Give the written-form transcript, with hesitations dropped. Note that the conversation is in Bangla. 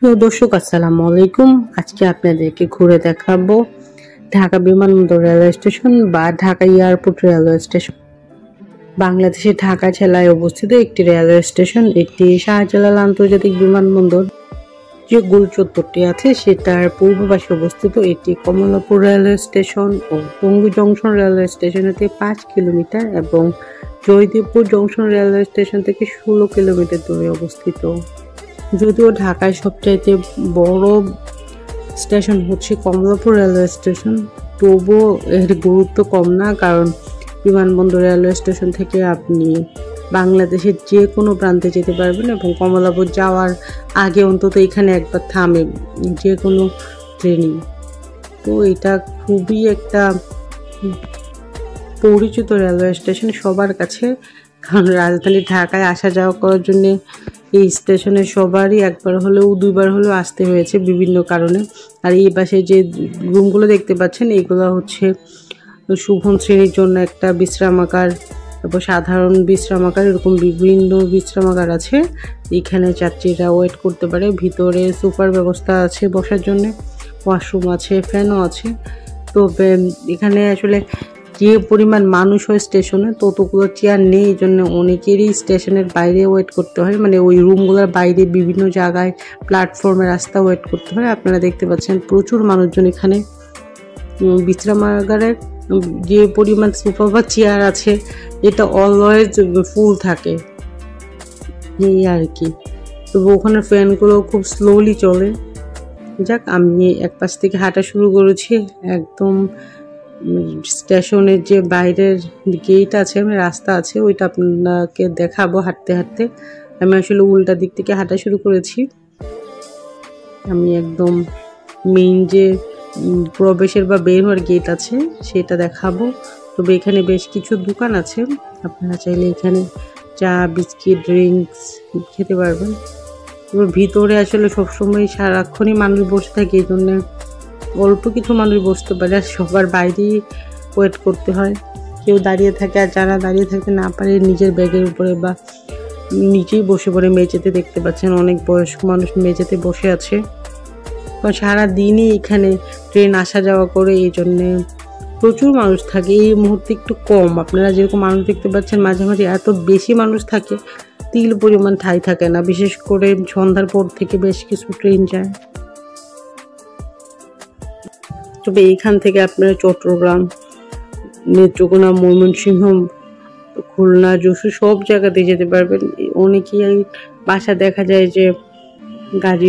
প্রিয় দর্শক, আসসালামু আলাইকুম। আজকে আপনাদেরকে ঘুরে দেখাবো ঢাকা বিমানবন্দর রেলওয়ে স্টেশন বা ঢাকা এয়ারপোর্ট রেলওয়ে স্টেশন। বাংলাদেশের ঢাকা জেলায় অবস্থিত একটি রেলওয়ে স্টেশন। এটি শাহজালাল আন্তর্জাতিক বিমানবন্দর যে গোল চত্বরটি আছে সেটার পূর্ব পাশে অবস্থিত। এটি কমলাপুর রেলওয়ে স্টেশন ও টঙ্গী জংশন রেলওয়ে স্টেশন থেকে 5 কিলোমিটার এবং জয়দেবপুর জংশন রেলওয়ে স্টেশন থেকে 16 কিলোমিটার দূরে অবস্থিত। যদিও ঢাকায় সবচাইতে বড় স্টেশন হচ্ছে কমলাপুর রেলওয়ে স্টেশন, তবুও এর গুরুত্ব কম না, কারণ বিমানবন্দর রেলওয়ে স্টেশন থেকে আপনি বাংলাদেশের যে কোনো প্রান্তে যেতে পারবেন এবং কমলাপুর যাওয়ার আগে অন্তত এখানে একবার থামে যে কোনো ট্রেনই। তো এটা খুবই একটা পরিচিত রেলওয়ে স্টেশন সবার কাছে, কারণ রাজধানী ঢাকায় আসা যাওয়া করার জন্য এই স্টেশনে সবারই একবার হলেও 2বার হলেও আসতে হয়েছে বিভিন্ন কারণে। আর এই পাশে যে রুমগুলো দেখতে পাচ্ছেন এগুলো হচ্ছে শুভন শ্রেণীর জন্য একটা বিশ্রামাগার, তারপর সাধারণ বিশ্রামাগার, এরকম বিভিন্ন বিশ্রামাগার আছে। এখানে যাত্রীরা ওয়েট করতে পারে। ভিতরে সোফার ব্যবস্থা আছে বসার জন্য, ওয়াশরুম আছে, ফ্যানও আছে। তো এখানে আসলে যে পরিমাণ মানুষ হয় স্টেশনে ততগুলো চেয়ার নেই, এই জন্য অনেকেরই স্টেশনের বাইরে ওয়েট করতে হয়, মানে ওই রুমগুলোর বাইরে বিভিন্ন জায়গায় প্ল্যাটফর্মে রাস্তা ওয়েট করতে হয়। আপনারা দেখতে পাচ্ছেন প্রচুর মানুষজন এখানে। বিশ্রামাগারের যে পরিমাণ সোফা বা চেয়ার আছে এটা অলওয়েজ ফুল থাকে, এই আর কি। তবে ওখানে ফ্যানগুলো খুব স্লোলি চলে। যাক, আমি এক পাশ থেকে হাঁটা শুরু করেছি। একদম স্টেশনের যে বাইরের গেট আছে, রাস্তা আছে, ওইটা আপনাকে দেখাবো হাঁটতে হাঁটতে। আমি আসলে উল্টা দিক থেকে হাঁটা শুরু করেছি। আমি একদম মেইন যে প্রবেশের বা বের হওয়ার গেট আছে সেটা দেখাবো। তবে এখানে বেশ কিছু দোকান আছে, আপনারা চাইলে এখানে চা, বিস্কিট, ড্রিঙ্কস খেতে পারবেন। তবে ভিতরে আসলে সবসময় সারাক্ষণই মানুষ বসে থাকে, এই জন্য অল্প কিছু মানুষ বসতে পারে, আর সবার বাইরেই ওয়েট করতে হয়। কেউ দাঁড়িয়ে থাকে, আর যারা দাঁড়িয়ে থাকতে না পারে নিজের ব্যাগের উপরে বা নিচেই বসে পড়ে মেঝেতে। দেখতে পাচ্ছেন অনেক বয়স্ক মানুষ মেঝেতে বসে আছে, কারণ সারাদিনই এখানে ট্রেন আসা যাওয়া করে, এই জন্যে প্রচুর মানুষ থাকে। এই মুহূর্তে একটু কম, আপনারা যেরকম মানুষ দেখতে পাচ্ছেন মাঝে মাঝে এত বেশি মানুষ থাকে তিল পরিমাণ ঠাঁই থাকে না, বিশেষ করে সন্ধ্যার পর থেকে বেশ কিছু ট্রেন যায়। তবে এইখান থেকে আপনারা চট্টগ্রাম, নেত্রকোনা, ময়মনসিংহ, খুলনা, যশোর সব জায়গাতে যেতে পারবেন। অনেকেই বাসা দেখা যায় যে গাড়ি